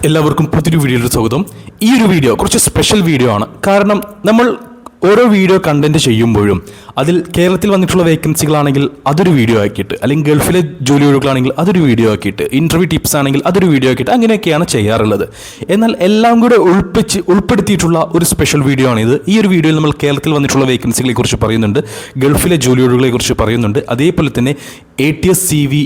എല്ലാവർക്കും പുതിയൊരു വീഡിയോയുടെ സ്വാഗതം. ഈ ഒരു വീഡിയോ കുറച്ച് സ്പെഷ്യൽ വീഡിയോ ആണ്. കാരണം നമ്മൾ ഓരോ വീഡിയോ കണ്ടന്റ് ചെയ്യുമ്പോഴും അതിൽ കേരളത്തിൽ വന്നിട്ടുള്ള വേക്കൻസികളാണെങ്കിൽ അതൊരു വീഡിയോ ആക്കിയിട്ട്, അല്ലെങ്കിൽ ഗൾഫിലെ ജോലി ഒഴിവുകളാണെങ്കിൽ അതൊരു വീഡിയോ ആക്കിയിട്ട്, ഇന്റർവ്യൂ ടിപ്സ് ആണെങ്കിൽ അതൊരു വീഡിയോ ആക്കിയിട്ട് അങ്ങനെയൊക്കെയാണ് ചെയ്യാറുള്ളത്. എന്നാൽ എല്ലാം കൂടെ ഉൾപ്പെടുത്തിയിട്ടുള്ള ഒരു സ്പെഷ്യൽ വീഡിയോ ആണിത്. ഈ ഒരു വീഡിയോയിൽ നമ്മൾ കേരളത്തിൽ വന്നിട്ടുള്ള വേക്കൻസികളെ കുറിച്ച് പറയുന്നുണ്ട്, ഗൾഫിലെ ജോലി ഒഴിവുകളെ കുറിച്ച് പറയുന്നുണ്ട്, അതേപോലെ തന്നെ ATS CV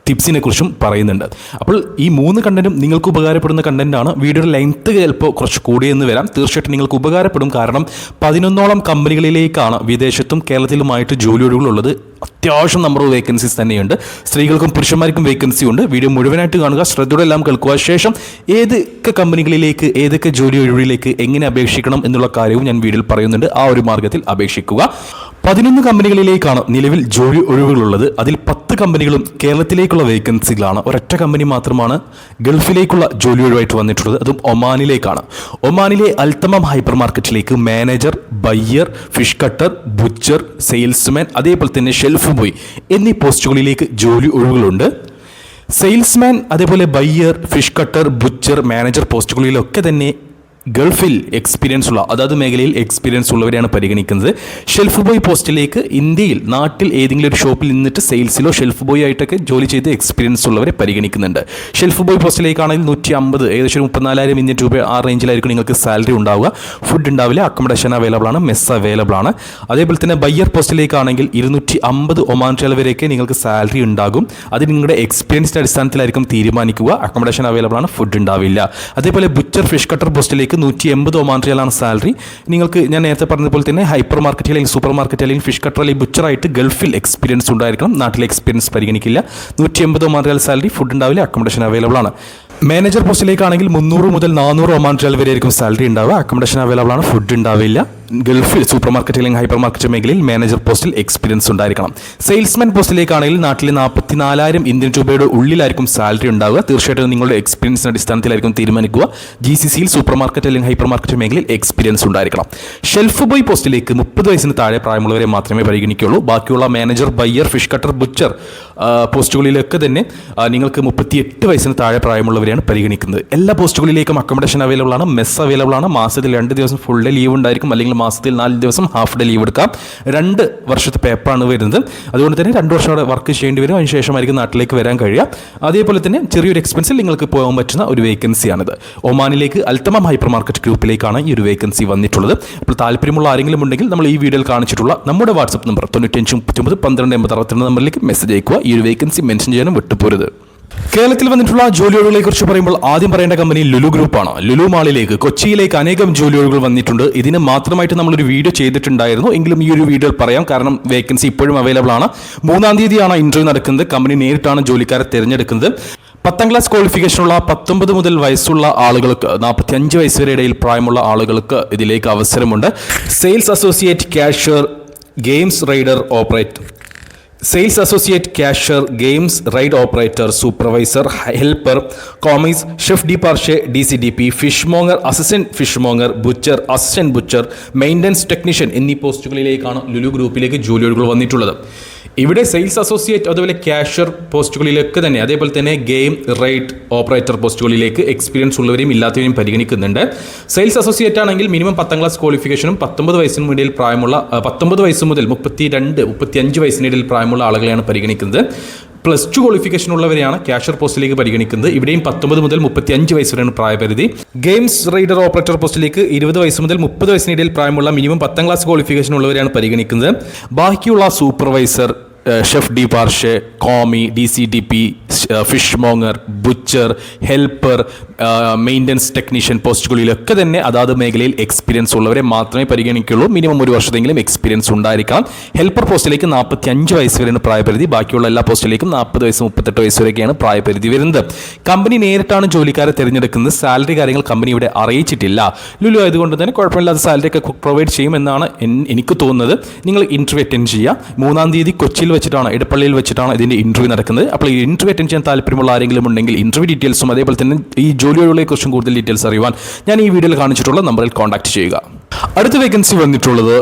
ടിപ്സിനെ കുറിച്ചും പറയുന്നുണ്ട്. അപ്പോൾ ഈ 3 കണ്ടന്റും നിങ്ങൾക്ക് ഉപകാരപ്പെടുന്ന കണ്ടന്റാണ്. വീഡിയോയുടെ ലെങ്ത് ചിലപ്പോൾ കുറച്ച് കൂടിയെന്ന് വരാം. തീർച്ചയായിട്ടും നിങ്ങൾക്ക് ഉപകാരപ്പെടും. കാരണം 11ഓളം കമ്പനികളിലേക്കാണ് വിദേശത്തും കേരളത്തിലുമായിട്ട് ജോലി ഒഴിവുകളുള്ളത്. അത്യാവശ്യം നമ്പർ ഓഫ് വേക്കൻസീസ് തന്നെയുണ്ട്. സ്ത്രീകൾക്കും പുരുഷന്മാർക്കും വേക്കൻസി ഉണ്ട്. വീഡിയോ മുഴുവനായിട്ട് കാണുക, ശ്രദ്ധയോടെ എല്ലാം കേൾക്കുക. ശേഷം ഏതൊക്കെ കമ്പനികളിലേക്ക്, ഏതൊക്കെ ജോലി ഒഴിവിലേക്ക് എങ്ങനെ അപേക്ഷിക്കണം എന്നുള്ള കാര്യവും ഞാൻ വീഡിയോയിൽ പറയുന്നുണ്ട്. ആ ഒരു മാർഗ്ഗത്തിൽ അപേക്ഷിക്കുക. 11 കമ്പനികളിലേക്കാണ് നിലവിൽ ജോലി ഒഴിവുകളുള്ളത്. അതിൽ 10 കമ്പനികളും കേരളത്തിലേക്കുള്ള വേക്കൻസികളാണ്. ഒരൊറ്റ കമ്പനി മാത്രമാണ് ഗൾഫിലേക്കുള്ള ജോലി ഒഴിവായിട്ട് വന്നിട്ടുള്ളത്, അതും ഒമാനിലേക്കാണ്. ഒമാനിലെ അൽത്തമം ഹൈപ്പർ മാർക്കറ്റിലേക്ക് manager, buyer, fish cutter, butcher, salesman, അതേപോലെ തന്നെ ഷെൽഫ് ബോയ് എന്നീ പോസ്റ്റുകളിലേക്ക് ജോലി ഒഴിവുകളുണ്ട്. സെയിൽസ്മാൻ, അതേപോലെ buyer, fish cutter, butcher, manager പോസ്റ്റുകളിലൊക്കെ തന്നെ ഗൾഫിൽ എക്സ്പീരിയൻസ് ഉള്ള, അതാത് മേഖലയിൽ എക്സ്പീരിയൻസ് ഉള്ളവരെയാണ് പരിഗണിക്കുന്നത്. ഷെൽഫ് ബോയ് പോസ്റ്റിലേക്ക് ഇന്ത്യയിൽ നാട്ടിൽ ഏതെങ്കിലും ഒരു ഷോപ്പിൽ നിന്നിട്ട് സെയിൽസിലോ ഷെൽഫ് ബോയ് ആയിട്ടൊക്കെ ജോലി ചെയ്ത് എക്സ്പീരിയൻസ് ഉള്ളവരെ പരിഗണിക്കുന്നുണ്ട്. ഷെൽഫ് ബോയ് പോസ്റ്റിലേക്കാണെങ്കിൽ 150, ഏകദേശം 34,000 ഇന്ത്യൻ രൂപ ആ റേഞ്ചിലായിരിക്കും നിങ്ങൾക്ക് സാലറി ഉണ്ടാവുക. ഫുഡ് ഉണ്ടാവില്ല, അക്കോമഡേഷൻ അവൈലബിൾ ആണ്, മെസ്സ് അവൈലബിൾ ആണ്. അതേപോലെ തന്നെ ബയ്യർ പോസ്റ്റിലേക്കാണെങ്കിൽ 250 ഒമാൻ റിയാൽ വരെയൊക്കെ നിങ്ങൾക്ക് സാലറി ഉണ്ടാകും. അത് നിങ്ങളുടെ എക്സ്പീരിയൻസിൻ്റെ അടിസ്ഥാനത്തിലായിരിക്കും തീരുമാനിക്കുക. അക്കോമഡേഷൻ അവൈലബിൾ ആണ്, ഫുഡ് ഉണ്ടാവില്ല. അതേപോലെ ബുച്ചർ, ഫിഷ് കട്ടർ പോസ്റ്റിലേക്ക് 180 ഒമാൻ റിയാലാണ് സാലറി. നിങ്ങൾക്ക് ഞാൻ നേരത്തെ പറഞ്ഞതുപോലെ തന്നെ ഹൈപ്പർ മാർക്കറ്റ് അല്ലെങ്കിൽ സൂപ്പർ മാർക്കറ്റ് അല്ലെങ്കിൽ ഫിഷ് കട്ടർ അല്ലെങ്കിൽ ബുച്ചറായിട്ട് ഗൾഫിൽ എക്സ്പീരിയൻസ് ഉണ്ടായിരിക്കണം. നാട്ടിലെ എക്സ്പീരിയൻസ് പരിഗണിക്കില്ല. 180 ഒമാൻ റിയാൽ സാലറി, ഫുഡ് ഉണ്ടാവില്ല, അക്കോമഡേഷൻ അവൈലബിൾ ആണ്. മാനേജർ പോസ്റ്റിലേക്കാണെങ്കിൽ 300 മുതൽ 400 ഒമാൻ റിയാൽ വരെ ആയിരിക്കും സാലറി ഉണ്ടാവുക. അക്കോമഡേഷൻ അവൈലബിൾ ആണ്, ഫുഡ് ഉണ്ടാവില്ല. ഗൾഫിൽ സൂപ്പർ മാർക്കറ്റ് അല്ലെങ്കിൽ ഹൈപ്പർ മാർക്കറ്റ് മേഖലയിൽ മാനേജർ പോസ്റ്റിൽ എക്സ്പീരിയൻസ് ഉണ്ടായിരിക്കണം. സെയിൽസ്മാൻ പോസ്റ്റിലേക്കാണെങ്കിൽ നാട്ടിലെ 44,000 ഇന്ത്യൻ രൂപയുടെ ഉള്ളിലായിരിക്കും സാലറി ഉണ്ടാവുക. തീർച്ചയായിട്ടും നിങ്ങളുടെ എക്സ്പീരിയൻസിൻ്റെ അടിസ്ഥാനത്തിലായിരിക്കും തീരുമാനിക്കുക. GCCയിൽ സൂപ്പർ മാർക്കറ്റ് അല്ലെങ്കിൽ ഹൈപ്പർ മാർക്കറ്റ് മേഖലയിൽ എക്സ്പീരിയൻസ് ഉണ്ടായിരിക്കണം. ഷെൽഫ് ബോയ് പോസ്റ്റിലേക്ക് 30 വയസ്സിന് താഴെ പ്രായമുള്ളവരെ മാത്രമേ പരിഗണിക്കുകയുള്ളൂ. ബാക്കിയുള്ള manager, buyer, fish cutter, butcher പോസ്റ്റുകളിലൊക്കെ തന്നെ നിങ്ങൾക്ക് 38 വയസ്സിന് താഴെ പ്രായമുള്ളവരെയാണ് പരിഗണിക്കുന്നത്. എല്ലാ പോസ്റ്റുകളിലേക്കും അക്കോമഡേഷൻ അവൈലബിൾ ആണ്, മെസ്സ് അവൈലബിൾ ആണ്. മാസത്തിൽ 2 ദിവസം ഫുൾ ഡേ ലീവ് ഉണ്ടായിരിക്കും, അല്ലെങ്കിൽ മാസത്തിൽ 4 ദിവസം ഹാഫ് ഡേ ലീവ് എടുക്കാം. 2 വർഷത്തെ പേപ്പറാണ് വരുന്നത്. അതുകൊണ്ട് തന്നെ 2 വർഷം അവിടെ വർക്ക് ചെയ്യേണ്ടി വരും. അതിനുശേഷമായിരിക്കും നാട്ടിലേക്ക് വരാൻ കഴിയുക. അതേപോലെ തന്നെ ചെറിയൊരു എക്സ്പെൻസിൽ നിങ്ങൾക്ക് പോകാൻ പറ്റുന്ന ഒരു വേക്കൻസിയാണിത്. ഒമാനിലേക്ക് അൽത്തമം ഹൈപ്പർ മാർക്കറ്റ് ഗ്രൂപ്പിലേക്കാണ് ഈ ഒരു വേക്കൻസി വന്നിട്ടുള്ളത്. അപ്പോൾ താല്പര്യമുള്ള ആരെങ്കിലും ഉണ്ടെങ്കിൽ നമ്മൾ ഈ വീഡിയോയിൽ കാണിച്ചിട്ടുള്ള നമ്മുടെ വാട്സ്ആപ്പ് നമ്പർ 9539128062 നമ്പറിലേക്ക് മെസ്സേജ് അയക്കുക. ഈ ഒരു വേക്കൻസി മെൻഷൻ ചെയ്യാനും വിട്ടുപോരുത്. കേരളത്തിൽ വന്നിട്ടുള്ള ജോലി ഒഴിവുകളെ കുറിച്ച് പറയുമ്പോൾ ആദ്യം പറയേണ്ട കമ്പനി ലുലു ഗ്രൂപ്പാണ്. ലുലു മാളിലേക്ക്, കൊച്ചിയിലേക്ക് അനേകം ജോലി ഒഴിവുകൾ വന്നിട്ടുണ്ട്. ഇതിന് മാത്രമായിട്ട് നമ്മളൊരു വീഡിയോ ചെയ്തിട്ടുണ്ടായിരുന്നു, എങ്കിലും ഈ ഒരു വീഡിയോയിൽ പറയാം. കാരണം വേക്കൻസി ഇപ്പോഴും അവൈലബിൾ ആണ്. 3-ാം തീയതിയാണ് ഇന്റർവ്യൂ നടക്കുന്നത്. കമ്പനി നേരിട്ടാണ് ജോലിക്കാരെ തിരഞ്ഞെടുക്കുന്നത്. 10ാം ക്ലാസ് ക്വാളിഫിക്കേഷനുള്ള 19 മുതൽ വയസ്സുള്ള ആളുകൾക്ക് 45 വയസ്സ് വരെ ഇടയിൽ പ്രായമുള്ള ആളുകൾക്ക് ഇതിലേക്ക് അവസരമുണ്ട്. Sales associate, cashier, games rider operator, sales associate, cashier, games ride operator, supervisor, helper, commis, chef de partie, DCDP, fish monger, assistant fish monger, butcher, assistant butcher, maintenance technician എന്നീ പോസ്റ്റുകളിലേക്കാണ് ലുലു ഗ്രൂപ്പിലേക്ക് ജോലി ഒഴിവുകൾ വന്നിട്ടുള്ളത്. ഇവിടെ സെയിൽസ് അസോസിയേറ്റ്, അതുപോലെ cashier പോസ്റ്റുകളിലേക്ക് തന്നെ, അതേപോലെ തന്നെ ഗെയിം റൈഡ് ഓപ്പറേറ്റർ പോസ്റ്റുകളിലേക്ക് എക്സ്പീരിയൻസ് ഉള്ളവരെയും ഇല്ലാത്തവരെയും പരിഗണിക്കുന്നുണ്ട്. സെയിൽസ് അസോസിയേറ്റ് ആണെങ്കിൽ മിനിമം 10ാം ക്ലാസ് ക്വാളിഫിക്കേഷനും 19 വയസ്സിനും ഇടയിൽ പ്രായമുള്ള 19 വയസ്സ് മുതൽ 32-35 വയസ്സിനിടയിൽ പ്രായമുള്ള ആളുകളെയാണ് പരിഗണിക്കുന്നത്. +2 ക്വാളിഫിക്കേഷൻ ഉള്ളവരെയാണ് കാഷ്യർ പോസ്റ്റിലേക്ക് പരിഗണിക്കുന്നത്. ഇവിടെയും 19 മുതൽ 35 വയസ്സ് വരെയാണ് പ്രായപരിധി. ഗെയിംസ് റൈഡർ ഓപ്പറേറ്റർ പോസ്റ്റിലേക്ക് 20 വയസ്സ് മുതൽ 30 വയസ്സിനിടയിൽ പ്രായമുള്ള മിനിമം 10ാം ക്ലാസ് ക്വാളിഫിക്കേഷൻ ഉള്ളവരെയാണ് പരിഗണിക്കുന്നത്. ബാക്കിയുള്ള supervisor, chef de partie, commis, DCDP, fish monger, butcher, helper, maintenance technician പോസ്റ്റുകളിലൊക്കെ തന്നെ അതാത് മേഖലയിൽ എക്സ്പീരിയൻസ് ഉള്ളവരെ മാത്രമേ പരിഗണിക്കുള്ളൂ. മിനിമം 1 വർഷത്തെങ്കിലും എക്സ്പീരിയൻസ് ഉണ്ടായിരിക്കണം. ഹെൽപ്പർ പോസ്റ്റിലേക്ക് 45 വയസ്സ് വരെയാണ് പ്രായപരിധി. ബാക്കിയുള്ള എല്ലാ പോസ്റ്റിലേക്കും 40 വയസ്സ് 38 വയസ്സ് വരെയൊക്കെയാണ് പ്രായപരിധി വരുന്നത്. കമ്പനി നേരിട്ടാണ് ജോലിക്കാരെ തിരഞ്ഞെടുക്കുന്നത്. സാലറി കാര്യങ്ങൾ കമ്പനി ഇവിടെ അറിയിച്ചിട്ടില്ല. ലുലു ആയതുകൊണ്ട് തന്നെ കുഴപ്പമില്ലാത്ത സാലറി ഒക്കെ പ്രൊവൈഡ് ചെയ്യുമെന്നാണ് എനിക്ക് തോന്നുന്നത്. നിങ്ങൾ ഇൻ്റർവ്യൂ അറ്റൻഡ് ചെയ്യുക. 3-ാം തീയതി കൊച്ചിയിൽ വെച്ചിട്ടാണ്, ഇടപ്പള്ളിയിൽ വെച്ചിട്ടാണ് ഇതിൻ്റെ ഇൻ്റർവ്യൂ നടക്കുന്നത്. അപ്പോൾ ഈ ഇൻ്റർവ്യൂ അറ്റൻഡ് ചെയ്യാൻ താല്പര്യമുള്ള ആരെങ്കിലും ഉണ്ടെങ്കിൽ ഇൻ്റർവ്യൂ ഡീറ്റെയിൽസും അതേപോലെ തന്നെ ഈ ജോലി ഒഴിവുകളെക്കുറിച്ചും കൂടുതൽ ഡീറ്റെയിൽസ് അറിയുവാൻ ഞാൻ ഈ വീഡിയോയിൽ കാണിച്ചിട്ടുള്ള നമ്പറിൽ കോൺടാക്ട് ചെയ്യുക. അടുത്ത വേക്കൻസി വന്നിട്ടുള്ളത്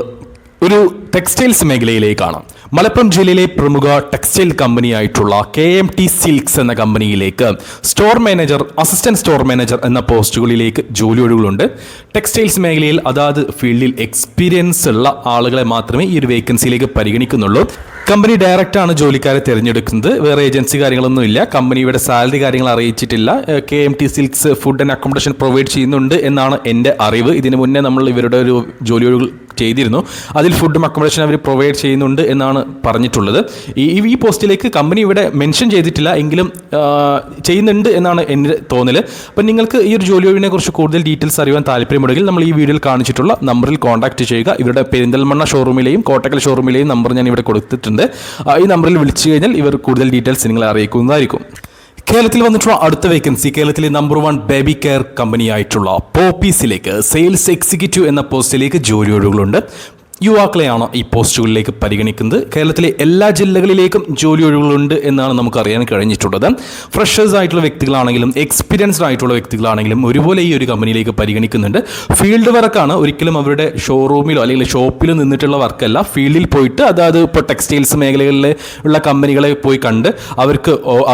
ഒരു ടെക്സ്റ്റൈൽസ് മേഖലയിലേക്കാണ്. മലപ്പുറം ജില്ലയിലെ പ്രമുഖ ടെക്സ്റ്റൈൽ കമ്പനിയായിട്ടുള്ള KMT സിൽക്സ് എന്ന കമ്പനിയിലേക്ക് store manager, assistant store manager എന്ന പോസ്റ്റുകളിലേക്ക് ജോലി ഒഴിവുകളുണ്ട്. ടെക്സ്റ്റൈൽസ് മേഖലയിൽ അതാത് ഫീൽഡിൽ എക്സ്പീരിയൻസ് ഉള്ള ആളുകളെ മാത്രമേ ഈ ഒരു വേക്കൻസിയിലേക്ക് പരിഗണിക്കുന്നുള്ളൂ. കമ്പനി ഡയറക്റ്റ് ആണ് ജോലിക്കാരെ തിരഞ്ഞെടുക്കുന്നത്. വേറെ ഏജൻസി കാര്യങ്ങളൊന്നുമില്ല. കമ്പനിയുടെ സാലറി കാര്യങ്ങൾ അറിയിച്ചിട്ടില്ല. KMT silks food and accommodation provide ചെയ്യുന്നുണ്ട് എന്നാണ് എൻ്റെ അറിവ്. ഇതിനു മുന്നേ നമ്മൾ ഇവരുടെ ഒരു ജോലി ഒഴിവുകൾ ചെയ്തിരുന്നു. അതിൽ ഫുഡും അക്കോമഡേഷൻ അവർ പ്രൊവൈഡ് ചെയ്യുന്നുണ്ട് എന്നാണ് പറഞ്ഞിട്ടുള്ളത്. ഈ പോസ്റ്റിലേക്ക് കമ്പനി ഇവിടെ മെൻഷൻ ചെയ്തിട്ടില്ല, എങ്കിലും ചെയ്യുന്നുണ്ട് എന്നാണ് എൻ്റെ തോന്നൽ. അപ്പം നിങ്ങൾക്ക് ഈ ഒരു ജോലി ഒഴിവിനെ കുറിച്ച് കൂടുതൽ ഡീറ്റെയിൽസ് അറിയാൻ താല്പര്യമുണ്ടെങ്കിൽ നമ്മൾ ഈ വീഡിയോയിൽ കാണിച്ചിട്ടുള്ള നമ്പറിൽ കോൺടാക്ട് ചെയ്യുക. ഇവരുടെ പെരിന്തൽമണ്ണ ഷോറൂമിലെയും കോട്ടക്കൽ ഷോറൂമിലെയും നമ്പർ ഞാൻ ഇവിടെ കൊടുത്തിട്ടുണ്ട്. ഈ നമ്പറിൽ വിളിച്ചു കഴിഞ്ഞാൽ ഇവർ കൂടുതൽ ഡീറ്റെയിൽസ് നിങ്ങളെ അറിയിക്കുന്നതായിരിക്കും. കേരളത്തിൽ വന്നിട്ടുള്ള അടുത്ത വേക്കൻസി കേരളത്തിലെ നമ്പർ 1 ബേബി കെയർ കമ്പനിയായിട്ടുള്ള പോപ്പീസിലേക്ക് സെയിൽസ് എക്സിക്യൂട്ടീവ് എന്ന പോസ്റ്റിലേക്ക് ജോലി ഒഴിവുകളുണ്ട്. യുവാക്കളെയാണ് ഈ പോസ്റ്റുകളിലേക്ക് പരിഗണിക്കുന്നത്. കേരളത്തിലെ എല്ലാ ജില്ലകളിലേക്കും ജോലി ഒഴിവുകളുണ്ട് എന്നാണ് നമുക്ക് അറിയാൻ കഴിഞ്ഞിട്ടുള്ളത്. ഫ്രഷേഴ്സ് ആയിട്ടുള്ള വ്യക്തികളാണെങ്കിലും എക്സ്പീരിയൻസ്ഡ് ആയിട്ടുള്ള വ്യക്തികളാണെങ്കിലും ഒരുപോലെ ഈ ഒരു കമ്പനിയിലേക്ക് പരിഗണിക്കുന്നുണ്ട്. ഫീൽഡ് വർക്കാണ്, ഒരിക്കലും അവരുടെ ഷോറൂമിലോ അല്ലെങ്കിൽ ഷോപ്പിലോ നിന്നിട്ടുള്ള വർക്കല്ല. ഫീൽഡിൽ പോയിട്ട് അതായത് ഇപ്പോൾ ടെക്സ്റ്റൈൽസ് മേഖലകളിൽ ഉള്ള കമ്പനികളെ പോയി കണ്ട്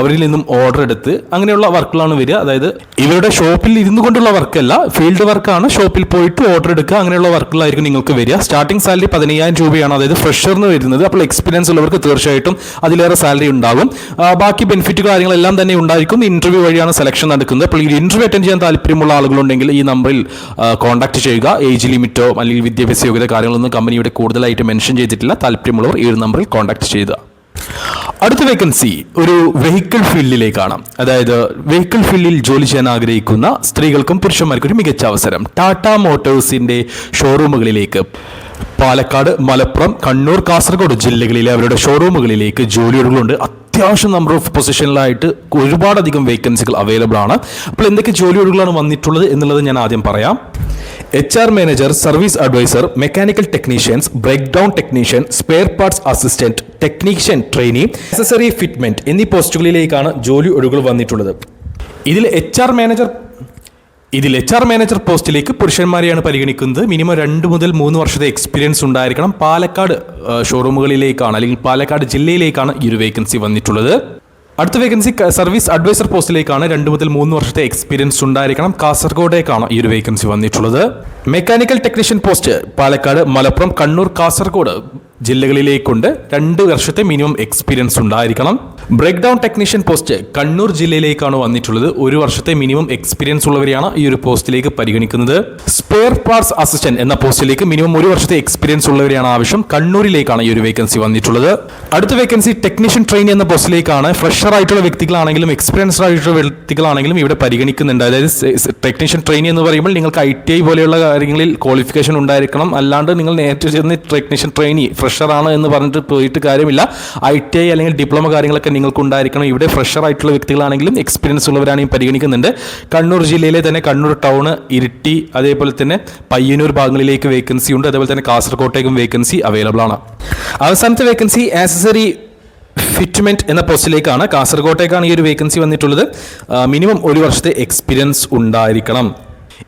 അവരിൽ നിന്നും ഓർഡർ എടുത്ത് അങ്ങനെയുള്ള വർക്കുകളാണ് വരിക. അതായത് ഇവരുടെ ഷോപ്പിൽ ഇരുന്നു കൊണ്ടുള്ള വർക്കല്ല, ഫീൽഡ് വർക്കാണ്. ഷോപ്പിൽ പോയിട്ട് ഓർഡർ എടുക്കുക, അങ്ങനെയുള്ള വർക്കുകളായിരിക്കും നിങ്ങൾക്ക് വരിക. സ്റ്റാർട്ടിംഗ് സാലറി 15,000 രൂപയാണ്, അതായത് ഫ്രഷറിന് വരുന്നത്. അപ്പോൾ എക്സ്പീരിയൻസ് ഉള്ളവർക്ക് തീർച്ചയായിട്ടും അതിലേറെ സാലറി ഉണ്ടാകും. ബാക്കി ബെനിഫിറ്റ് കാര്യങ്ങളെല്ലാം തന്നെ ഉണ്ടായിരിക്കും. ഇന്റർവ്യൂ വഴിയാണ് സെലക്ഷൻ നടക്കുന്നത്. അപ്പോൾ ഈ ഇന്റർവ്യൂ അറ്റൻഡ് ചെയ്യാൻ താല്പര്യമുള്ള ആളുകളുണ്ടെങ്കിൽ ഈ നമ്പറിൽ കോൺടാക്ട് ചെയ്യുക. ഏജ് ലിമിറ്റോ അല്ലെങ്കിൽ വിദ്യാഭ്യാസ യോഗ്യത കാര്യങ്ങളൊന്നും കമ്പനിയുടെ കൂടുതലായിട്ട് മെൻഷൻ ചെയ്തിട്ടില്ല. താല്പര്യമുള്ളവർ ഈ ഒരു നമ്പറിൽ കോൺടാക്ട് ചെയ്യുക. അടുത്ത വേക്കൻസി ഒരു വെഹിക്കിൾ ഫീൽഡിലേക്കാണ്. അതായത് വെഹിക്കിൾ ഫീൽഡിൽ ജോലി ചെയ്യാൻ ആഗ്രഹിക്കുന്ന സ്ത്രീകൾക്കും പുരുഷന്മാർക്കും ഒരു മികച്ച അവസരം. ടാറ്റ മോട്ടോഴ്സിന്റെ ഷോറൂമുകളിലേക്ക് പാലക്കാട്, മലപ്പുറം, കണ്ണൂർ, കാസർഗോഡ് ജില്ലകളിലെ അവരുടെ ഷോറൂമുകളിലേക്ക് ജോലി ഒഴിവുകളുണ്ട്. അത്യാവശ്യം നമ്പർ ഓഫ് പൊസിഷനിലായിട്ട് ഒരുപാടധികം വേക്കൻസികൾ അവൈലബിൾ ആണ്. അപ്പോൾ എന്തൊക്കെ ജോലി ഒഴിവുകളാണ് വന്നിട്ടുള്ളത് എന്നുള്ളത് ഞാൻ ആദ്യം പറയാം. HR manager, service advisor, mechanical technicians, breakdown technician, spare parts assistant, technician trainee, accessory fitment എന്നീ പോസ്റ്റുകളിലേക്കാണ് ജോലി ഒഴിവുകൾ വന്നിട്ടുള്ളത്. ഇതിൽ HR മാനേജർ പോസ്റ്റിലേക്ക് പുരുഷന്മാരെയാണ് പരിഗണിക്കുന്നത്. മിനിമം 2 മുതൽ 3 വർഷത്തെ എക്സ്പീരിയൻസ് ഉണ്ടായിരിക്കണം. പാലക്കാട് ഷോറൂമുകളിലേക്കാണ് അല്ലെങ്കിൽ പാലക്കാട് ജില്ലയിലേക്കാണ് ഈ ഒരു വേക്കൻസി വന്നിട്ടുള്ളത്. അടുത്ത വേക്കൻസി സർവീസ് അഡ്വൈസർ പോസ്റ്റിലേക്കാണ്. 2 മുതൽ 3 വർഷത്തെ എക്സ്പീരിയൻസ് ഉണ്ടായിരിക്കണം. കാസർഗോഡേക്കാണ് ഈ ഒരു വേക്കൻസി വന്നിട്ടുള്ളത്. Mechanical technician post Palakkad, Malappuram, Kannur, Kasaragod ജില്ലകളിലേക്കുണ്ട്. 2 വർഷത്തെ മിനിമം എക്സ്പീരിയൻസ് ഉണ്ടായിരിക്കണം. Breakdown technician post Kannur ജില്ലയിലേക്കാണ് വന്നിട്ടുള്ളത്. 1 വർഷത്തെ മിനിമം എക്സ്പീരിയൻസ് ഉള്ളവരെയാണ് ഈ ഒരു പോസ്റ്റിലേക്ക് പരിഗണിക്കുന്നത്. സ്പെയർ പാർട്സ് അസിസ്റ്റന്റ് എന്ന പോസ്റ്റിലേക്ക് മിനിമം 1 വർഷത്തെ എക്സ്പീരിയൻസ് ഉള്ളവരെയാണ് ആവശ്യം. കണ്ണൂരിലേക്കാണ് ഈ ഒരു വേക്കൻസി വന്നിട്ടുള്ളത്. അടുത്ത വേക്കൻസി ടെക്നീഷ്യൻ ട്രെയിനി എന്ന പോസ്റ്റിലേക്കാണ്. ഫ്രഷർ ആയിട്ടുള്ള വ്യക്തികളാണെങ്കിലും എക്സ്പീരിയൻസ്ഡ് ആയിട്ടുള്ള വ്യക്തികളാണെങ്കിലും ഇവിടെ പരിഗണിക്കുന്നുണ്ട്. അതായത് ടെക്നീഷ്യൻ ട്രെയിനി എന്ന് പറയുമ്പോൾ നിങ്ങൾക്ക് ITI പോലെയുള്ള കാര്യങ്ങളിൽ ക്വാളിഫിക്കേഷൻ ഉണ്ടായിരിക്കണം. അല്ലാണ്ട് നിങ്ങൾ നേരിട്ട് ചെന്ന് ടെക്നീഷ്യൻ ട്രെയിനി ഫ്രഷറാണ് എന്ന് പറഞ്ഞിട്ട് പോയിട്ട് കാര്യമില്ല. ITI അല്ലെങ്കിൽ ഡിപ്ലോമ കാര്യങ്ങളൊക്കെ നിങ്ങൾക്ക് ഉണ്ടായിരിക്കണം. ഇവിടെ ഫ്രഷർ ആയിട്ടുള്ള വ്യക്തികളാണെങ്കിലും എക്സ്പീരിയൻസ് ഉള്ളവരാണെങ്കിലും പരിഗണിക്കുന്നുണ്ട്. കണ്ണൂർ ജില്ലയിലെ തന്നെ കണ്ണൂർ ടൗൺ, ഇരിട്ടി, അതേപോലെ തന്നെ പയ്യന്നൂർ ഭാഗങ്ങളിലേക്ക് വേക്കൻസി ഉണ്ട്. അതേപോലെ തന്നെ കാസർകോട്ടേക്കും വേക്കൻസി അവൈലബിൾ ആണ്. അവസാനത്തെ വേക്കൻസി ആക്സസറി ഫിറ്റ്മെന്റ് എന്ന പോസ്റ്റിലേക്കാണ്. കാസർകോട്ടേക്കാണ് ഈ ഒരു വേക്കൻസി വന്നിട്ടുള്ളത്. മിനിമം 1 വർഷത്തെ എക്സ്പീരിയൻസ് ഉണ്ടായിരിക്കണം.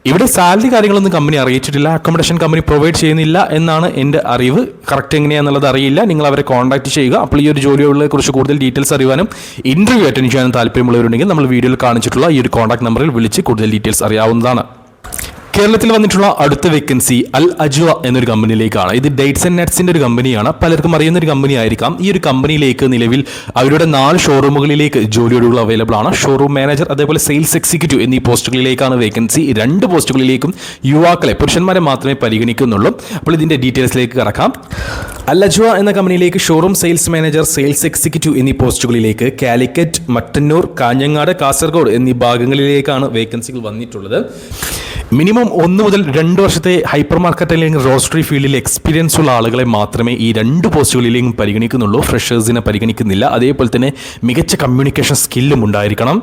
ഇവിടെ സാലറി കാര്യങ്ങളൊന്നും കമ്പനി അറിയിച്ചിട്ടില്ല. അക്കോമഡേഷൻ കമ്പനി പ്രൊവൈഡ് ചെയ്യുന്നില്ല എന്നാണ് എൻ്റെ അറിവ്. കറക്റ്റ് എങ്ങനെയാണെന്നുള്ളത് അറിയില്ല. നിങ്ങൾ അവരെ കോൺടാക്ട് ചെയ്യുക. അപ്പോൾ ഈ ഒരു ജോലികളെ കുറിച്ച് കൂടുതൽ ഡീറ്റെയിൽസ് അറിയാനും ഇന്റർവ്യൂ അറ്റൻഡ് ചെയ്യാനും താല്പര്യമുള്ളവരുണ്ടെങ്കിൽ നമ്മൾ വീഡിയോയിൽ കാണിച്ചിട്ടുള്ള ഈ ഒരു കോൺടാക്ട് നമ്പറിൽ വിളിച്ച് കൂടുതൽ ഡീറ്റെയിൽസ് അറിയാവുന്നതാണ്. കേരളത്തിൽ വന്നിട്ടുള്ള അടുത്ത വേക്കൻസി അൽ അജ്വ എന്നൊരു കമ്പനിയിലേക്കാണ്. ഇത് ഡേറ്റ്സ് ആൻഡ് നട്ട്സിന്റെ ഒരു കമ്പനിയാണ്. പലർക്കും അറിയുന്ന ഒരു കമ്പനി ആയിരിക്കാം. ഈ ഒരു കമ്പനിയിലേക്ക് നിലവിൽ അവരുടെ 4 ഷോറൂമുകളിലേക്ക് ജോലി ഒഴിവുകൾ അവൈലബിൾ ആണ്. ഷോറൂം മാനേജർ, അതേപോലെ സെയിൽസ് എക്സിക്യൂട്ടീവ് എന്നീ പോസ്റ്റുകളിലേക്കാണ് വേക്കൻസി. 2 പോസ്റ്റുകളിലേക്കും യുവാക്കളെ, പുരുഷന്മാരെ മാത്രമേ പരിഗണിക്കുന്നുള്ളൂ. അപ്പോൾ ഇതിന്റെ ഡീറ്റെയിൽസിലേക്ക് കടക്കാം. അൽ അജ്വ എന്ന കമ്പനിയിലേക്ക് showroom sales manager, sales executive എന്നീ പോസ്റ്റുകളിലേക്ക് കാലിക്കറ്റ്, മട്ടന്നൂർ, കാഞ്ഞങ്ങാട്, കാസർഗോഡ് എന്നീ ഭാഗങ്ങളിലേക്കാണ് വേക്കൻസികൾ വന്നിട്ടുള്ളത്. മിനിമം 1 മുതൽ 2 വർഷത്തെ ഹൈപ്പർ മാർക്കറ്റ് അല്ലെങ്കിൽ റോസ്റ്ററി ഫീൽഡിൽ എക്സ്പീരിയൻസ് ഉള്ള ആളുകളെ മാത്രമേ ഈ 2 പോസ്റ്റുകളിലേക്കും പരിഗണിക്കുന്നുള്ളൂ. ഫ്രഷേഴ്സിനെ പരിഗണിക്കുന്നില്ല. അതേപോലെ തന്നെ മികച്ച കമ്മ്യൂണിക്കേഷൻ സ്കില്ലും ഉണ്ടായിരിക്കണം.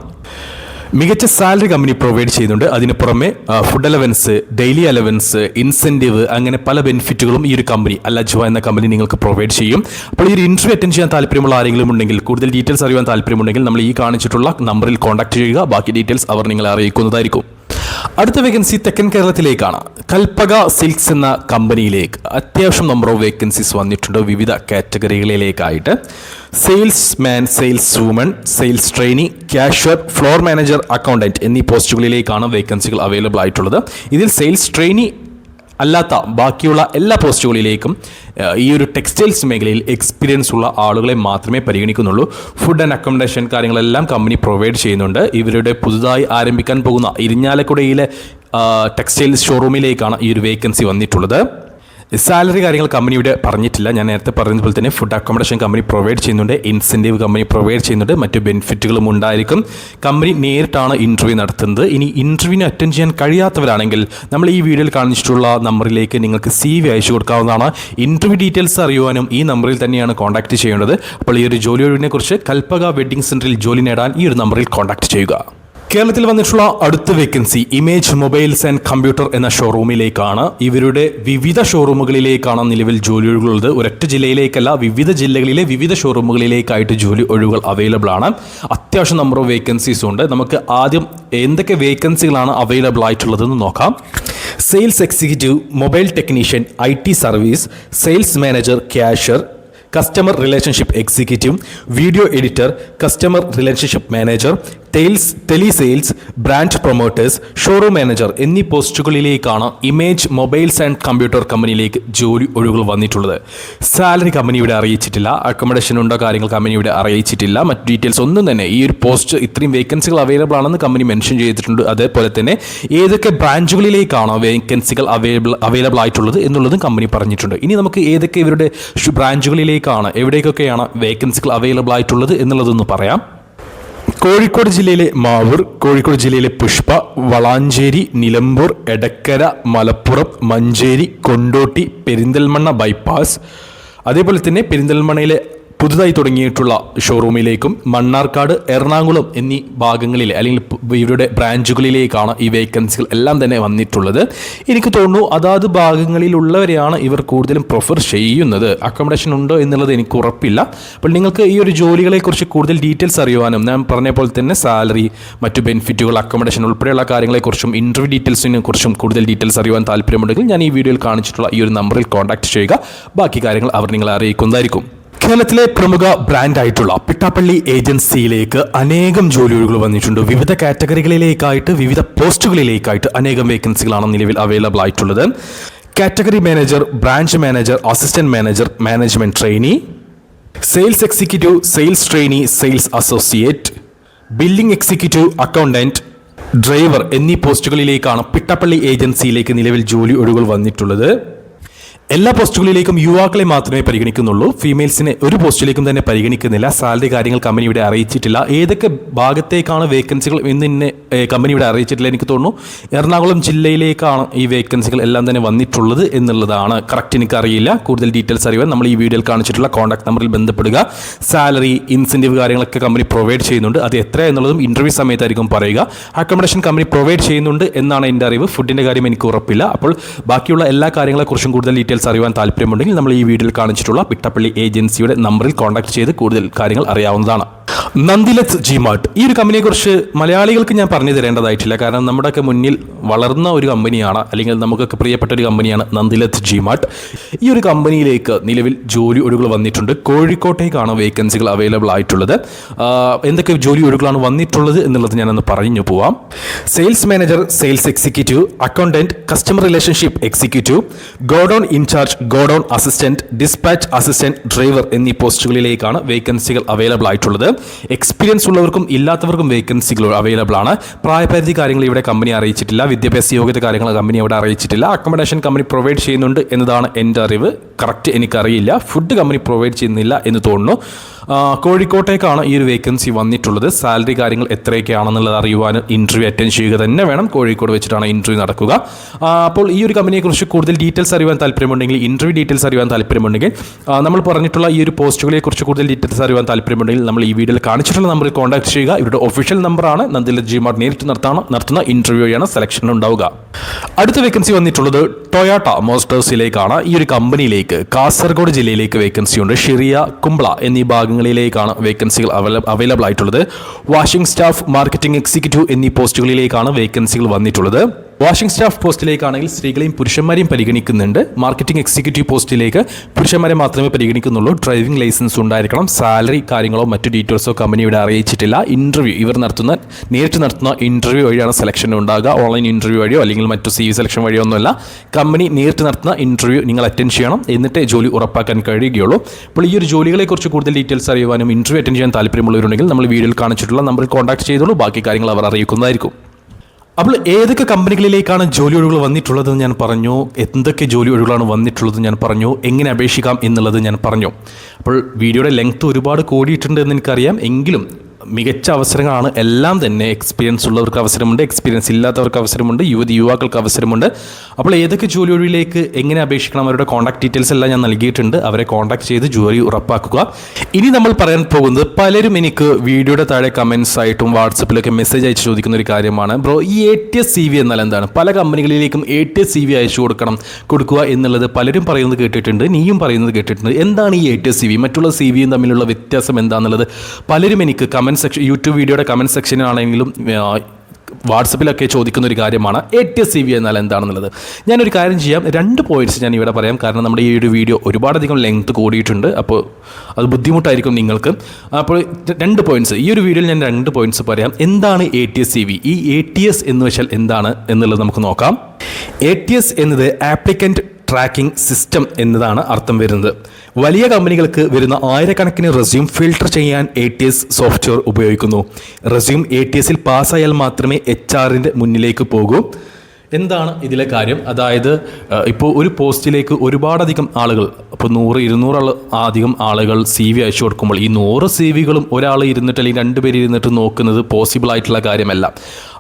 മികച്ച സാലറി കമ്പനി പ്രൊവൈഡ് ചെയ്യുന്നുണ്ട്. അതിന് പുറമെ food allowance, daily allowance, incentive, അങ്ങനെ പല ബെനിഫിറ്റുകളും ഈ ഒരു കമ്പനി അൽ അജ്വ എന്ന കമ്പനി നിങ്ങൾക്ക് പ്രൊവൈഡ് ചെയ്യും. അപ്പോൾ ഈ ഒരു ഇന്റർവ്യൂ അറ്റൻഡ് ചെയ്യാൻ താല്പര്യമുള്ള ആരെങ്കിലും ഉണ്ടെങ്കിൽ, കൂടുതൽ ഡീറ്റെയിൽസ് അറിയാൻ താല്പര്യമുണ്ടെങ്കിൽ നമ്മൾ ഈ കാണിച്ചിട്ടുള്ള നമ്പറിൽ കോൺടാക്ട് ചെയ്യുക. ബാക്കി ഡീറ്റെയിൽസ് അവർ നിങ്ങളെ അറിയിക്കുന്നതായിരിക്കും. അടുത്ത വേക്കൻസി തെക്കൻ കേരളത്തിലേക്കാണ്. കൽപ്പക സിൽക്സ് എന്ന കമ്പനിയിലേക്ക് അത്യാവശ്യം നമ്പർ ഓഫ് വേക്കൻസീസ് വന്നിട്ടുണ്ട് വിവിധ കാറ്റഗറികളിലേക്കായിട്ട്. Salesman, saleswoman, sales trainee, cashier, floor manager, accountant എന്നീ പോസ്റ്റുകളിലേക്കാണ് വേക്കൻസികൾ അവൈലബിൾ ആയിട്ടുള്ളത്. ഇതിൽ സെയിൽസ് ട്രെയിനി അല്ലാത്ത ബാക്കിയുള്ള എല്ലാ പോസ്റ്റുകളിലേക്കും ഈ ഒരു ടെക്സ്റ്റൈൽസ് മേഖലയിൽ എക്സ്പീരിയൻസ് ഉള്ള ആളുകളെ മാത്രമേ പരിഗണിക്കുന്നുള്ളൂ. ഫുഡ് ആൻഡ് അക്കോമഡേഷൻ കാര്യങ്ങളെല്ലാം കമ്പനി പ്രൊവൈഡ് ചെയ്യുന്നുണ്ട്. ഇവരുടെ പുതുതായി ആരംഭിക്കാൻ പോകുന്ന ഇരിഞ്ഞാലക്കുടയിലെ ടെക്സ്റ്റൈൽസ് ഷോറൂമിലേക്കാണ് ഈ ഒരു വേക്കൻസി വന്നിട്ടുള്ളത്. സാലറി കാര്യങ്ങൾ കമ്പനിയുടെ പറഞ്ഞിട്ടില്ല. ഞാൻ നേരത്തെ പറഞ്ഞതുപോലെ തന്നെ ഫുഡ് അക്കോമഡേഷൻ കമ്പനി പ്രൊവൈഡ് ചെയ്യുന്നുണ്ട്, ഇൻസെൻറ്റീവ് കമ്പനി പ്രൊവൈഡ് ചെയ്യുന്നുണ്ട്, മറ്റു ബെനിഫിറ്റുകളും ഉണ്ടായിരിക്കും. കമ്പനി നേരിട്ടാണ് ഇൻ്റർവ്യൂ നടത്തുന്നത്. ഇനി ഇൻ്റർവ്യൂവിന് അറ്റൻഡ് ചെയ്യാൻ കഴിയാത്തവരാണെങ്കിൽ നമ്മൾ ഈ വീഡിയോയിൽ കാണിച്ചിട്ടുള്ള നമ്പറിലേക്ക് നിങ്ങൾക്ക് CV അയച്ചു കൊടുക്കാവുന്നതാണ്. ഇൻ്റർവ്യൂ ഡീറ്റെയിൽസ് അറിയുവാനും ഈ നമ്പറിൽ തന്നെയാണ് കോൺടാക്ട് ചെയ്യേണ്ടത്. അപ്പോൾ ഈ ഒരു ജോലി ഒഴിവിനെ കുറിച്ച് കൽപ്പക വെഡ്ഡിംഗ് സെൻറ്ററിൽ ജോലി നേടാൻ ഈ ഒരു നമ്പറിൽ കോൺടാക്ട് ചെയ്യുക. കേരളത്തിൽ വന്നിട്ടുള്ള അടുത്ത vacancy image Mobiles and computer എന്ന ഷോറൂമിലേക്കാണ്. ഇവരുടെ വിവിധ ഷോറൂമുകളിലേക്കാണ് നിലവിൽ ജോലി ഒഴിവുള്ളത്. ഒരൊറ്റ ജില്ലയിലേക്കല്ല, വിവിധ ജില്ലകളിലെ വിവിധ ഷോറൂമുകളിലേക്കായിട്ട് ജോലി ഒഴിവുകൾ അവൈലബിൾ ആണ്. അത്യാവശ്യം നമ്പർ ഓഫ് വേക്കൻസീസ് ഉണ്ട്. നമുക്ക് ആദ്യം എന്തൊക്കെ വേക്കൻസികളാണ് അവൈലബിൾ ആയിട്ടുള്ളതെന്ന് നോക്കാം. Sales executive, mobile technician, IT service, sales manager, cashier, customer relationship executive, video editor, customer relationship manager, telesales, branch promoters, showroom manager എന്നീ പോസ്റ്റുകളിലേക്കാണ് ഇമേജ് മൊബൈൽസ് ആൻഡ് കമ്പ്യൂട്ടർ കമ്പനിയിലേക്ക് ജോലി ഒഴിവുകൾ വന്നിട്ടുള്ളത്. സാലറി കമ്പനിയുടെ അറിയിച്ചിട്ടില്ല, അക്കോമഡേഷൻ ഉണ്ടോ കാര്യങ്ങൾ കമ്പനിയുടെ അറിയിച്ചിട്ടില്ല, മറ്റു ഡീറ്റെയിൽസ് ഒന്നും തന്നെ. ഈ ഒരു പോസ്റ്റ് ഇത്രയും വേക്കൻസികൾ അവൈലബിൾ ആണെന്ന് കമ്പനി മെൻഷൻ ചെയ്തിട്ടുണ്ട്. അതേപോലെ തന്നെ ഏതൊക്കെ ബ്രാഞ്ചുകളിലേക്കാണ് വേക്കൻസികൾ അവൈലബിൾ ആയിട്ടുള്ളത് എന്നുള്ളതും കമ്പനി പറഞ്ഞിട്ടുണ്ട്. ഇനി നമുക്ക് ഏതൊക്കെ ഇവരുടെ ബ്രാഞ്ചുകളിലേക്കാണ്, എവിടേക്കൊക്കെയാണ് വേക്കൻസികൾ അവൈലബിൾ ആയിട്ടുള്ളത് എന്നുള്ളതൊന്ന് പറയാം. കോഴിക്കോട് ജില്ലയിലെ മാവൂർ, കോഴിക്കോട് ജില്ലയിലെ പുഷ്പ, വളാഞ്ചേരി, നിലമ്പൂർ, എടക്കര, മലപ്പുറം, മഞ്ചേരി, കൊണ്ടോട്ടി, പെരിന്തൽമണ്ണ ബൈപ്പാസ്, അതേപോലെ തന്നെ പെരിന്തൽമണ്ണയിലെ പുതുതായി തുടങ്ങിയിട്ടുള്ള ഷോറൂമിലേക്കും മണ്ണാർക്കാട്, എറണാകുളം എന്നീ ഭാഗങ്ങളിൽ അല്ലെങ്കിൽ ഇവരുടെ ബ്രാഞ്ചുകളിലേക്കാണ് ഈ വേക്കൻസികൾ എല്ലാം തന്നെ വന്നിട്ടുള്ളത്. എനിക്ക് തോന്നുന്നു അതാത് ഭാഗങ്ങളിലുള്ളവരെയാണ് ഇവർ കൂടുതലും പ്രിഫർ ചെയ്യുന്നത്. അക്കോമഡേഷൻ ഉണ്ടോ എന്നുള്ളത് എനിക്ക് ഉറപ്പില്ല. അപ്പോൾ നിങ്ങൾക്ക് ഈ ഒരു ജോലികളെക്കുറിച്ച് കൂടുതൽ ഡീറ്റെയിൽസ് അറിയുവാനും ഞാൻ പറഞ്ഞ പോലെ തന്നെ സാലറി, മറ്റു ബെനിഫിറ്റുകൾ, അക്കോമഡേഷൻ ഉൾപ്പെടെയുള്ള കാര്യങ്ങളെക്കുറിച്ചും ഇൻ്റർവ്യൂ ഡീറ്റെയിൽസിനെ കുറിച്ചും കൂടുതൽ ഡീറ്റെയിൽസ് അറിയുവാൻ താല്പര്യമുണ്ടെങ്കിൽ ഞാൻ ഈ വീഡിയോയിൽ കാണിച്ചിട്ടുള്ള ഈ ഒരു നമ്പറിൽ കോൺടാക്ട് ചെയ്യുക. ബാക്കി കാര്യങ്ങൾ അവർ നിങ്ങളെ അറിയിക്കുന്നതായിരിക്കും. കേരളത്തിലെ പ്രമുഖ ബ്രാൻഡായിട്ടുള്ള പിട്ടാപ്പള്ളി ഏജൻസിയിലേക്ക് അനേകം ജോലി ഒഴിവുകൾ വന്നിട്ടുണ്ട്. വിവിധ കാറ്റഗറികളിലേക്കായിട്ട്, വിവിധ പോസ്റ്റുകളിലേക്കായിട്ട് അനേകം വേക്കൻസികളാണ് നിലവിൽ അവൈലബിൾ ആയിട്ടുള്ളത്. Category manager, branch manager, assistant manager, management trainee, sales executive, sales trainee, sales associate, billing executive, accountant, driver എന്നീ പോസ്റ്റുകളിലേക്കാണ് പിട്ടാപ്പള്ളി ഏജൻസിയിലേക്ക് നിലവിൽ ജോലി ഒഴിവുകൾ വന്നിട്ടുള്ളത്. എല്ലാ പോസ്റ്റുകളിലേക്കും യുവാക്കളെ മാത്രമേ പരിഗണിക്കുന്നുള്ളൂ. ഫീമെയിൽസിനെ ഒരു പോസ്റ്റിലേക്കും തന്നെ പരിഗണിക്കുന്നില്ല. സാലറി കാര്യങ്ങൾ കമ്പനി ഇവിടെ അറിയിച്ചിട്ടില്ല. ഏതൊക്കെ ഭാഗത്തേക്കാണ് വേക്കൻസികൾ എന്ന് കമ്പനി ഇവിടെ അറിയിച്ചിട്ടില്ല. എനിക്ക് തോന്നുന്നു എറണാകുളം ജില്ലയിലേക്കാണ് ഈ വേക്കൻസികൾ എല്ലാം തന്നെ വന്നിട്ടുള്ളത് എന്നുള്ളതാണ്. കറക്റ്റ് എനിക്കറിയില്ല. കൂടുതൽ ഡീറ്റെയിൽസ് അറിയാൻ നമ്മൾ ഈ വീഡിയോയിൽ കാണിച്ചിട്ടുള്ള കോൺടാക്ട് നമ്പറിൽ ബന്ധപ്പെടുക. സാലറി, ഇൻസെൻറ്റീവ് കാര്യങ്ങളൊക്കെ കമ്പനി പ്രൊവൈഡ് ചെയ്യുന്നുണ്ട്. അത് എത്ര എന്നുള്ളതും ഇൻ്റർവ്യൂ സമയത്തായിരിക്കും പറയുക. അക്കോമഡേഷൻ കമ്പനി പ്രൊവൈഡ് ചെയ്യുന്നുണ്ട് എന്നാണ് എൻ്റെ അറിവ്. ഫുഡിൻ്റെ കാര്യം എനിക്ക് ഉറപ്പില്ല. അപ്പോൾ ബാക്കിയുള്ള എല്ലാ കാര്യങ്ങളെക്കുറിച്ചും കൂടുതൽ ഡീറ്റെയിൽസ് അറിയാൻ താല്പര്യമുണ്ടെങ്കിൽ നമ്മൾ ഈ വീഡിയോയിൽ കാണിച്ചിട്ടുള്ള പിട്ടാപ്പള്ളി ഏജൻസിയുടെ നമ്പറിൽ കോൺടാക്ട് ചെയ്ത് കൂടുതൽ കാര്യങ്ങൾ അറിയാവുന്നതാണ്. നന്ദിലത്ത് ജിമാർട്ട്, ഈ ഒരു കമ്പനിയെക്കുറിച്ച് മലയാളികൾക്ക് ഞാൻ പറഞ്ഞു തരേണ്ടതായിട്ടില്ല. കാരണം നമ്മുടെയൊക്കെ മുന്നിൽ വളർന്ന ഒരു കമ്പനിയാണ്, അല്ലെങ്കിൽ നമുക്കൊക്കെ പ്രിയപ്പെട്ട ഒരു കമ്പനിയാണ് നന്ദിലത്ത് ജിമാർട്ട്. ഈ ഒരു കമ്പനിയിലേക്ക് നിലവിൽ ജോലി ഒഴിവുകൾ വന്നിട്ടുണ്ട്. കോഴിക്കോട്ടേക്കാണ് വേക്കൻസികൾ അവൈലബിൾ ആയിട്ടുള്ളത്. എന്തൊക്കെ ജോലി ഒഴിവുകളാണ് വന്നിട്ടുള്ളത് എന്നുള്ളത് ഞാനൊന്ന് പറഞ്ഞു പോവാം. Sales manager, sales executive, accountant, customer relationship executive, godown in charge, godown assistant, dispatch assistant, driver എന്നീ പോസ്റ്റുകളിലേക്കാണ് വേക്കൻസികൾ അവൈലബിൾ ആയിട്ടുള്ളത്. എക്സ്പീരിയൻസ് ഉള്ളവർക്കും ഇല്ലാത്തവർക്കും വേക്കൻസികൾ അവൈലബിൾ ആണ്. പ്രായപരിധി കാര്യങ്ങൾ ഇവിടെ കമ്പനി അറിയിച്ചിട്ടില്ല. വിദ്യാഭ്യാസ യോഗ്യത കാര്യങ്ങൾ കമ്പനി ഇവിടെ അറിയിച്ചിട്ടില്ല. അക്കോമഡേഷൻ കമ്പനി പ്രൊവൈഡ് ചെയ്യുന്നുണ്ട് എന്നതാണ് എൻ്റെ അറിവ്. കറക്റ്റ് എനിക്കറിയില്ല. ഫുഡ് കമ്പനി പ്രൊവൈഡ് ചെയ്യുന്നില്ല എന്ന് തോന്നുന്നു. കോഴിക്കോട്ടേക്കാണ് ഈ ഒരു വേക്കൻസി വന്നിട്ടുള്ളത്. സാലറി കാര്യങ്ങൾ എത്രയൊക്കെയാണെന്നുള്ളത് അറിയുവാൻ ഇൻ്റർവ്യൂ അറ്റൻഡ് ചെയ്യുക തന്നെ വേണം. കോഴിക്കോട് വെച്ചിട്ടാണ് ഇൻ്റർവ്യൂ നടക്കുക. അപ്പോൾ ഈ ഒരു കമ്പനിയെക്കുറിച്ച് കൂടുതൽ ഡീറ്റെയിൽസ് അറിയാൻ താല്പര്യമുണ്ടെങ്കിൽ, ഇൻ്റർവ്യൂ ഡീറ്റെയിൽസ് അറിയാൻ താല്പര്യമുണ്ടെങ്കിൽ, നമ്മൾ പറഞ്ഞിട്ടുള്ള ഈ ഒരു പോസ്റ്റുകളെക്കുറിച്ച് കൂടുതൽ ഡീറ്റെയിൽസ് അറിയാൻ താല്പര്യമുണ്ടെങ്കിൽ നമ്മൾ ഈ വീഡിയോയിൽ കാണിച്ചിട്ടുള്ള നമ്പറിൽ കോൺടാക്ട് ചെയ്യുക. ഇവരുടെ ഒഫീഷ്യൽ നമ്പറാണ്. നന്ദിലത്ത് ജിമാർട്ട് നേരിട്ട് നടത്തുന്ന ഇൻ്റർവ്യൂയാണ് സെലക്ഷൻ ഉണ്ടാവുക. അടുത്ത വേക്കൻസി വന്നിട്ടുള്ളത് ടൊയോട്ട മോട്ടോഴ്സിലേക്കാണ്. ഈ ഒരു കമ്പനിയിലേക്ക് കാസർഗോഡ് ജില്ലയിലേക്ക് വേക്കൻസി ഉണ്ട്. ഷിറിയ, കുംബ്ല എന്നീ ഭാഗങ്ങൾ ഭാഗങ്ങളിലേക്കാണ് വേക്കൻസികൾ അവൈലബിൾ ആയിട്ടുള്ളത്. വാഷിംഗ് സ്റ്റാഫ്, മാർക്കറ്റിംഗ് എക്സിക്യൂട്ടീവ് എന്നീ പോസ്റ്റുകളിലേക്കാണ് വേക്കൻസികൾ വന്നിട്ടുള്ളത്. വാഷിംഗ് സ്റ്റാഫ് പോസ്റ്റിലേക്കാണെങ്കിൽ സ്ത്രീകളെയും പുരുഷന്മാരെയും പരിഗണിക്കുന്നുണ്ട്. മാർക്കറ്റിംഗ് എക്സിക്യൂട്ടീവ് പോസ്റ്റിലേക്ക് പുരുഷന്മാരെ മാത്രമേ പരിഗണിക്കുന്നുള്ളൂ. ഡ്രൈവിംഗ് ലൈസൻസ് ഉണ്ടായിരിക്കണം. സാലറി കാര്യങ്ങളോ മറ്റു ഡീറ്റെയിൽസോ കമ്പനി ഇവിടെ അറിയിച്ചിട്ടില്ല. ഇൻ്റർവ്യൂ ഇവർ നേരിട്ട് നടത്തുന്ന ഇൻ്റർവ്യൂ വഴിയാണ് സെലക്ഷൻ ഉണ്ടാകുക. ഓൺലൈൻ ഇൻ്റർവ്യൂ വഴിയോ അല്ലെങ്കിൽ മറ്റു CV സെലക്ഷൻ വഴിയോ ഒന്നുമല്ല. കമ്പനി നേരിട്ട് നടത്തുന്ന ഇൻ്റർവ്യൂ നിങ്ങൾ അറ്റൻഡ് ചെയ്യണം. എന്നിട്ടേ ജോലി ഉറപ്പാക്കാൻ കഴിയുകയുള്ളൂ. അപ്പോൾ ഈ ഒരു ജോലികളെക്കുറിച്ച് കൂടുതൽ ഡീറ്റെയിൽസ് അറിയുവാനും ഇൻ്റർവ്യൂ അറ്റൻഡ് ചെയ്യാൻ താല്പര്യമുള്ളവരുണ്ടെങ്കിൽ നമ്മൾ വീഡിയോയിൽ കാണിച്ചിട്ടുള്ള നമ്പറിൽ കോൺടാക്ട് ചെയ്തോളൂ. ബാക്കി കാര്യങ്ങൾ അവർ അറിയിക്കുന്നതായിരിക്കും. അപ്പോൾ ഏതൊക്കെ കമ്പനികളിലേക്കാണ് ജോലി ഒഴിവുകൾ വന്നിട്ടുള്ളതെന്ന് ഞാൻ പറഞ്ഞു. എന്തൊക്കെ ജോലി ഒഴിവുകളാണ് വന്നിട്ടുള്ളത് ഞാൻ പറഞ്ഞു. എങ്ങനെ അപേക്ഷിക്കാം എന്നുള്ളത് ഞാൻ പറഞ്ഞു. അപ്പോൾ വീഡിയോയുടെ ലെങ്ത് ഒരുപാട് കൂടിയിട്ടുണ്ട് എന്ന് എനിക്കറിയാം. എങ്കിലും മികച്ച അവസരങ്ങളാണ് എല്ലാം തന്നെ. എക്സ്പീരിയൻസ് ഉള്ളവർക്ക് അവസരമുണ്ട്, എക്സ്പീരിയൻസ് ഇല്ലാത്തവർക്ക് അവസരമുണ്ട്, യുവാക്കൾക്ക് അവസരമുണ്ട്. അപ്പോൾ ഏതൊക്കെ ജോലി ഒഴിവിലേക്ക് എങ്ങനെ അപേക്ഷിക്കണം, അവരുടെ കോൺടാക്ട് ഡീറ്റെയിൽസ് എല്ലാം ഞാൻ നൽകിയിട്ടുണ്ട്. അവരെ കോൺടാക്ട് ചെയ്ത് ജോലി ഉറപ്പാക്കുക. ഇനി നമ്മൾ പറയാൻ പോകുന്നത്, പലരും എനിക്ക് വീഡിയോയുടെ താഴെ കമൻസ് ആയിട്ടും വാട്സപ്പിലൊക്കെ മെസ്സേജ് അയച്ച് ചോദിക്കുന്ന ഒരു കാര്യമാണ്. ബ്രോ, ഈ ATS CV എന്നാൽ എന്താണ്? പല കമ്പനികളിലേക്കും ATS CV അയച്ചു കൊടുക്കുക എന്നുള്ളത് പലരും പറയുന്നത് കേട്ടിട്ടുണ്ട്, നീയും പറയുന്നത് കേട്ടിട്ടുണ്ട്. എന്താണ് ഈ ATS CV? മറ്റുള്ള CVയും തമ്മിലുള്ള വ്യത്യാസം എന്താണെന്നുള്ളത് പലരും എനിക്ക് യൂട്യൂബ് വീഡിയോയുടെ കമൻറ്റ് സെക്ഷനിലാണെങ്കിലും വാട്സപ്പിലൊക്കെ ചോദിക്കുന്ന ഒരു കാര്യമാണ്. ATS CV എന്നാൽ എന്താണെന്നുള്ളത് ഞാനൊരു കാര്യം ചെയ്യാം. 2 പോയിന്റ്സ് ഞാൻ ഇവിടെ പറയാം. കാരണം നമ്മുടെ ഈ ഒരു വീഡിയോ ഒരുപാടധികം ലെങ്ത് കൂടിയിട്ടുണ്ട്. അപ്പോൾ അത് ബുദ്ധിമുട്ടായിരിക്കും നിങ്ങൾക്ക്. അപ്പോൾ 2 പോയിന്റ്സ് ഈ ഒരു വീഡിയോയിൽ ഞാൻ 2 പോയിന്റ്സ് പറയാം. എന്താണ് ATS CV? ഈ ATS എന്ന് വെച്ചാൽ എന്താണ് എന്നുള്ളത് നമുക്ക് നോക്കാം. ATS എന്നത് ആപ്ലിക്കൻറ്റ് ട്രാക്കിംഗ് സിസ്റ്റം എന്നതാണ് അർത്ഥം വരുന്നത്. വലിയ കമ്പനികൾക്ക് വരുന്ന ആയിരക്കണക്കിന് റെസ്യൂം ഫിൽട്ടർ ചെയ്യാൻ ATS സോഫ്റ്റ്വെയർ ഉപയോഗിക്കുന്നു. റെസ്യൂം ATSൽ പാസ്സായാൽ മാത്രമേ HR-ൻ്റെ മുന്നിലേക്ക് പോകൂ. എന്താണ് ഇതിലെ കാര്യം? അതായത് ഇപ്പോൾ ഒരു പോസ്റ്റിലേക്ക് ഒരുപാടധികം ആളുകൾ, ഇപ്പോൾ 100-200 അധികം ആളുകൾ CV അയച്ചു കൊടുക്കുമ്പോൾ ഈ 100 CVകളും ഒരാൾ ഇരുന്നിട്ട് അല്ലെങ്കിൽ 2 പേര് ഇരുന്നിട്ട് നോക്കുന്നത് പോസിബിൾ ആയിട്ടുള്ള കാര്യമല്ല.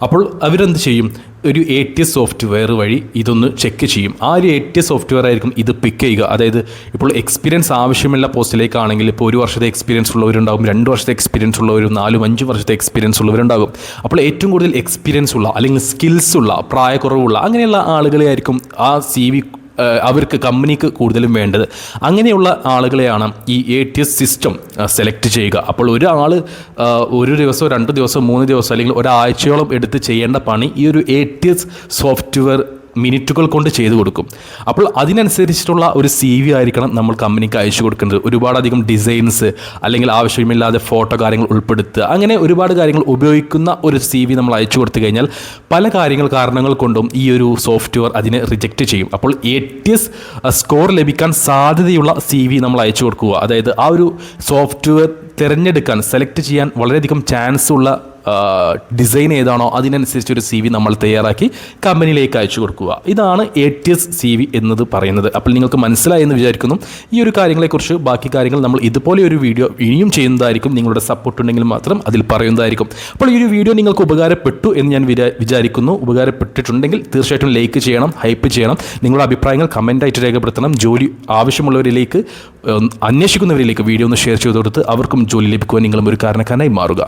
അപ്പോൾ അവരെന്ത് ചെയ്യും? ഒരു ATS സോഫ്റ്റ്വെയർ വഴി ഇതൊന്ന് ചെക്ക് ചെയ്യും. ആ ഒരു ATS സോഫ്റ്റ്വെയർ ആയിരിക്കും ഇത് പിക്ക് ചെയ്യുക. അതായത് ഇപ്പോൾ എക്സ്പീരിയൻസ് ആവശ്യമുള്ള പോസ്റ്റിലേക്കാണെങ്കിൽ ഇപ്പോൾ 1 വർഷത്തെ എക്സ്പീരിയൻസ് ഉള്ളവരുണ്ടാകും, 2 വർഷത്തെ എക്സ്പീരിയൻസ് ഉള്ളവരും, 4-5 വർഷത്തെ എക്സ്പീരിയൻസ് ഉള്ളവരുണ്ടാകും. അപ്പോൾ ഏറ്റവും കൂടുതൽ എക്സ്പീരിയൻസ് ഉള്ള അല്ലെങ്കിൽ സ്കിൽസ് ഉള്ള, പ്രായക്കുറവുള്ള അങ്ങനെയുള്ള ആളുകളെ ആയിരിക്കും ആ CV അവർക്ക് കമ്പനിക്ക് കൂടുതലും വേണ്ടത്. അങ്ങനെയുള്ള ആളുകളെയാണ് ഈ ATS സിസ്റ്റം സെലക്ട് ചെയ്യുക. അപ്പോൾ ഒരാൾ 1 ദിവസം, 2 ദിവസം, 3 ദിവസം അല്ലെങ്കിൽ ഒരാഴ്ചയോളം എടുത്ത് ചെയ്യേണ്ട പണി ഈ ഒരു ATS സോഫ്റ്റ്വെയർ മിനിറ്റുകൾ കൊണ്ട് ചെയ്തു കൊടുക്കും. അപ്പോൾ അതിനനുസരിച്ചിട്ടുള്ള ഒരു CV ആയിരിക്കണം നമ്മൾ കമ്പനിക്ക് അയച്ചു കൊടുക്കേണ്ടത്. ഒരുപാടധികം ഡിസൈൻസ് അല്ലെങ്കിൽ ആവശ്യമില്ലാതെ ഫോട്ടോ കാര്യങ്ങൾ ഉൾപ്പെടുത്തുക, അങ്ങനെ ഒരുപാട് കാര്യങ്ങൾ ഉപയോഗിക്കുന്ന ഒരു CV നമ്മൾ അയച്ചു കൊടുത്തു കഴിഞ്ഞാൽ പല കാരണങ്ങൾ കൊണ്ടും ഈ ഒരു സോഫ്റ്റ്വെയർ അതിനെ റിജക്റ്റ് ചെയ്യും. അപ്പോൾ ATS സ്കോർ ലഭിക്കാൻ സാധ്യതയുള്ള CV നമ്മൾ അയച്ചു കൊടുക്കുക. അതായത് ആ ഒരു സോഫ്റ്റ്വെയർ തിരഞ്ഞെടുക്കാൻ, സെലക്ട് ചെയ്യാൻ വളരെയധികം ചാൻസ് ഉള്ള ഡിസൈൻ ഏതാണോ അതിനനുസരിച്ചൊരു CV നമ്മൾ തയ്യാറാക്കി കമ്പനിയിലേക്ക് അയച്ചു കൊടുക്കുക. ഇതാണ് ATS CV എന്നത് പറയുന്നത്. അപ്പോൾ നിങ്ങൾക്ക് മനസ്സിലായി എന്ന് വിചാരിക്കുന്നു. ഈ ഒരു കാര്യങ്ങളെക്കുറിച്ച് ബാക്കി കാര്യങ്ങൾ നമ്മൾ ഇതുപോലെ ഒരു വീഡിയോ ഇനിയും ചെയ്യുന്നതായിരിക്കും. നിങ്ങളുടെ സപ്പോർട്ട് ഉണ്ടെങ്കിൽ മാത്രം അതിൽ പറയുന്നതായിരിക്കും. അപ്പോൾ ഈ ഒരു വീഡിയോ നിങ്ങൾക്ക് ഉപകാരപ്പെട്ടു എന്ന് ഞാൻ വിചാരിക്കുന്നു. ഉപകാരപ്പെട്ടിട്ടുണ്ടെങ്കിൽ തീർച്ചയായിട്ടും ലൈക്ക് ചെയ്യണം, ഹൈപ്പ് ചെയ്യണം. നിങ്ങളുടെ അഭിപ്രായങ്ങൾ കമൻ്റായിട്ട് രേഖപ്പെടുത്തണം. ജോലി ആവശ്യമുള്ളവരിലേക്ക്, അന്വേഷിക്കുന്നവരിലേക്ക് വീഡിയോ ഒന്ന് ഷെയർ ചെയ്ത് കൊടുത്ത് അവർക്കും ജോലി ലഭിക്കുവാൻ നിങ്ങളും ഒരു കാരണക്കാരനായി മാറുക.